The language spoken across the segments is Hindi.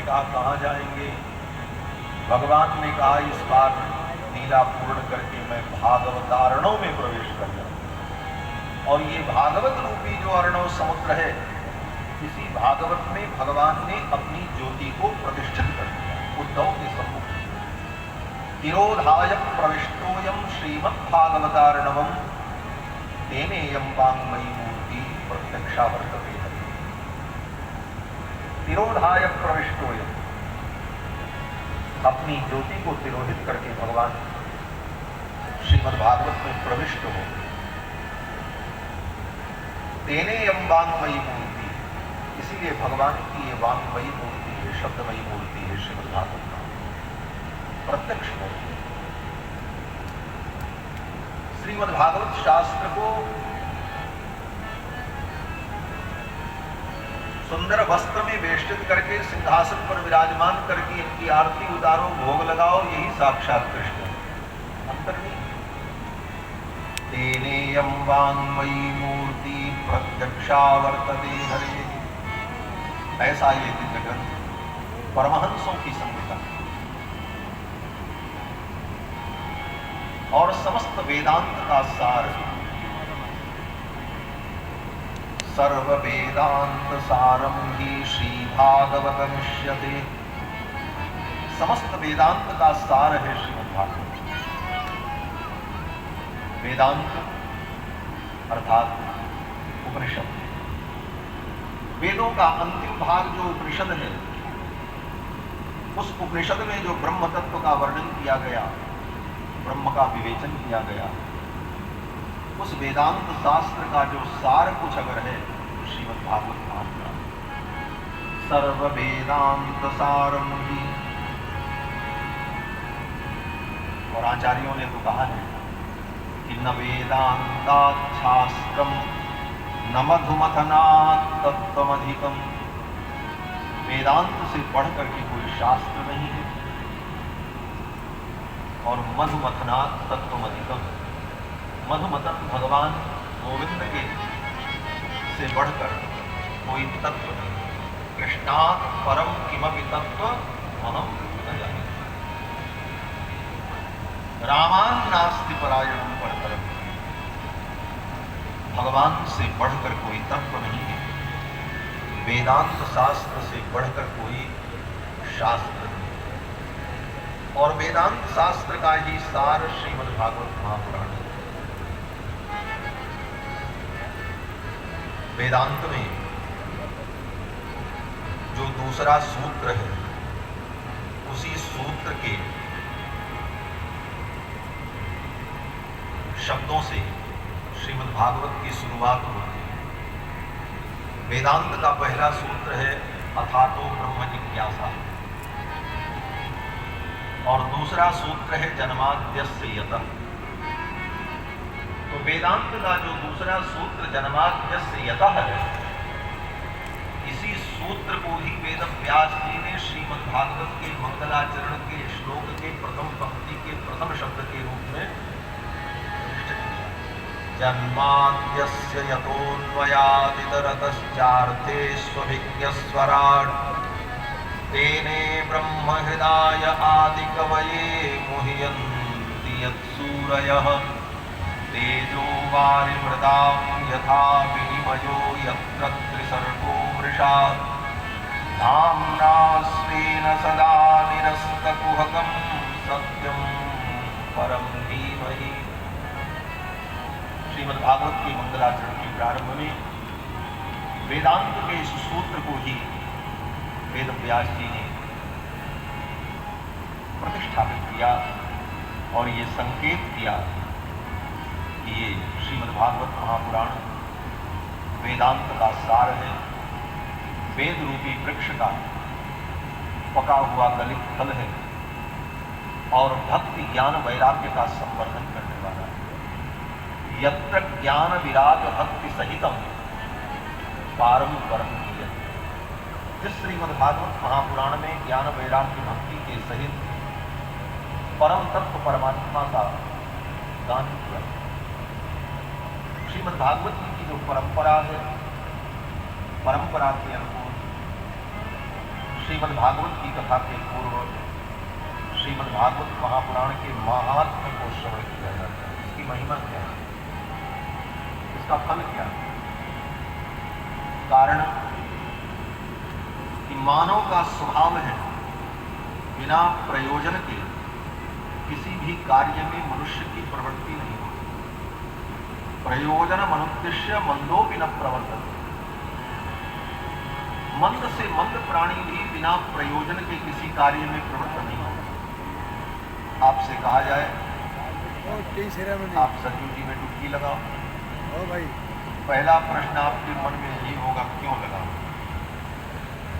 कहा कहाँ जाएंगे? भगवान ने कहा इस बार लीला पूर्ण करके मैं भागवतारणों में प्रवेश कर जाऊं। और ये भागवत रूपी जो अर्णव समुद्र है, इसी भागवत में भगवान ने अपनी ज्योति को प्रतिष्ठित कर दिया उद्धव के सम्मुख। तिरोधाय प्रविष्टोयम श्रीमद्भागवतार्णवम तेनेयम वाङ्मयी मूर्ति प्रत्यक्षा वर्तते। तिरोधाय प्रविष्टोयम, अपनी ज्योति को तिरोहित करके भगवान श्रीमद्भागवत में प्रविष्ट हो। तेनेयम वाङ्मयी मूर्ति, इसीलिए भगवान की ये वाङ्मयी मूर्ति है, शब्दमयी मूर्ति है श्रीमद्भागवत का प्रत्यक्ष मूर्ति। श्रीमद्भागवत शास्त्र को सुंदर वस्त्र में वेष्टित करके सिंहासन पर विराजमान करके इनकी आरती उतारो, भोग लगाओ, यही साक्षात कृष्ण है, अंतर नहीं। तेनेयम वाङ्मयी मूर्ति प्रत्यक्षा वर्तते हरे, ऐसा ये दिव्य ग्रंथ परमहंसों की संहिता और समस्त वेदांत का सार, सर्व वेदांत सारम ही श्री भागवतमिष्यते। समस्त वेदांत का सार है श्रीमद्भागवत। वेदांत अर्थात उपनिषद, वेदों का अंतिम भाग जो उपनिषद है, उस उपनिषद में जो ब्रह्म तत्व का वर्णन किया गया, ब्रह्म का विवेचन किया गया, उस वेदांत शास्त्र का जो सार कुछ अगर है श्रीमद्भागवत महापुराण। सर्व वेदांत सारम ही, और आचार्यों ने तो कहा है कि न वेदांतात् शास्त्रम न मधुमथनात् तत्त्वमधिकम, वेदांत से बढ़कर के कोई शास्त्र नहीं है और मधुमथनात् तत्त्वमधिकम, मधुमथन भगवान गोविंद के से बढ़कर कोई तत्व नहीं। कृष्णात् परम किमपि तत्व अहम न जाने, रामान् नास्ति परायणं परतरम्, भगवान से बढ़कर कोई तत्व नहीं है, वेदांत शास्त्र से बढ़कर कोई शास्त्र नहीं। और वेदांत शास्त्र का ही सार श्रीमद्भागवत महापुराण है। वेदांत में जो दूसरा सूत्र है, उसी सूत्र के शब्दों से श्रीमद्भागवत की शुरुआत होती है। वेदांत का पहला सूत्र है अथातो ब्रह्म जिज्ञासा, और दूसरा सूत्र है जन्माद्यस्य यतः। तो वेदांत का जो दूसरा सूत्र जन्माद्यस्य यतः है, इसी सूत्र को ही वेद व्यास जी ने श्रीमद्भागवत के मंगलाचरण के श्लोक के प्रथम पंक्ति के प्रथम शब्द के रूप में प्रतिष्ठित किया। जन्माद्यस्य यतोऽन्वयादितरतश्चार्थे स्वभिज्ञस्वराट् तेने ब्रह्म हृदाय आदिकवये मुह्यन्ति यत्सूरयः तेजो वारिमृदां यथा विनिमयो यत्र त्रिसर्गो मृषा धाम्ना स्वेन सदा निरस्तकुहकं सत्यं परं धीमहि। श्रीमद्भागवत के मंगलाचरण के प्रारंभ में वेदांत के इस सूत्र को ही वेद व्यास जी ने प्रतिष्ठापित किया और ये संकेत किया कि ये श्रीमद्भागवत महापुराण वेदांत का सार है, वेद रूपी वृक्ष का पका हुआ गलित फल है और भक्ति ज्ञान वैराग्य का संवर्धन करने वाला है। यत्र ज्ञान विराग भक्ति सहितम पारम परम कीयते, जिस श्रीमद्भागवत महापुराण में ज्ञान वैराग्य भक्ति के सहित परम तत्व परमात्मा का गान किया। श्रीमद्भागवत जी की जो परंपरा है, परंपरा के अनुकूल श्रीमद् भागवत की कथा के पूर्व श्रीमद् भागवत महापुराण के महात्म्य को श्रवण किया जाता है। इसकी महिमा क्या है, इसका फल क्या है? कारण कि मानव का स्वभाव है बिना प्रयोजन के किसी भी कार्य में मनुष्य की प्रवृत्ति नहीं होती। प्रयोजन मनुद्देश्य मंदोपि न प्रवर्तते। मंद से मंद प्राणी भी बिना प्रयोजन के किसी कार्य में प्रवृत्त नहीं होता। आपसे कहा जाए आप सरयू जी में डुबकी लगाओ, भाई पहला प्रश्न आपके मन में यही होगा, क्यों लगाओ,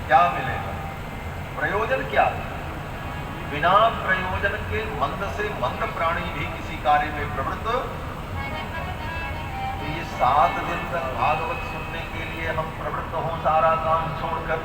क्या मिलेगा, प्रयोजन क्या है? बिना प्रयोजन के मंद से मंद प्राणी भी किसी कार्य में प्रवृत्त। तो ये 7 दिन तक भागवत सुनने के लिए हम प्रवृत्त हों सारा काम छोड़कर,